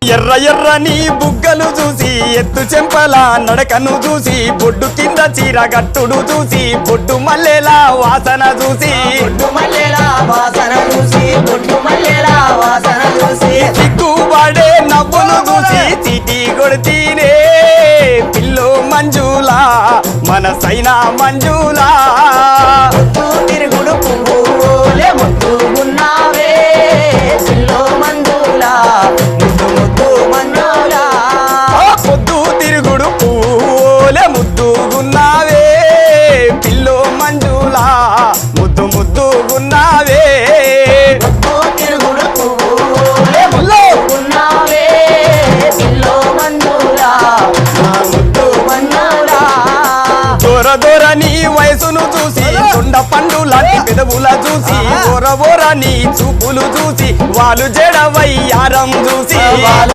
ఎర్ర ఎర్రని బుగ్గలు చూసి ఎత్తు చెంపల నడకను చూసి బొడ్డు కింద చీర గట్టుడు చూసి బొడ్డు మల్లెల వాసన చూసి సిగ్గుపడే నవ్వులు చూసి చీటీ కొడితేనే పిల్లో మంజులా మనసైన మంజులా తిరుగుడు పువ్వులే ముద్దుగున్నావే పిల్లో మంజులా ముద్దు ముద్దు మంజులా పొద్దు తిరుగుడు పూలే ముద్దుగున్నావే పిల్లో మంజులా ముద్దు ముద్దుగున్నావే ముద్దు తిరుగుడు పువ్వులే ముద్దుగున్నావే పిల్లో మంజులా ముద్దు మంజులా దొర దొర నీ వయసును చూసి కొండ పండు లాంటి పెదవుల చూసి ఓర ఓర నీ చూపులు చూసి వాళ్ళు జడవయ్యారం చూసి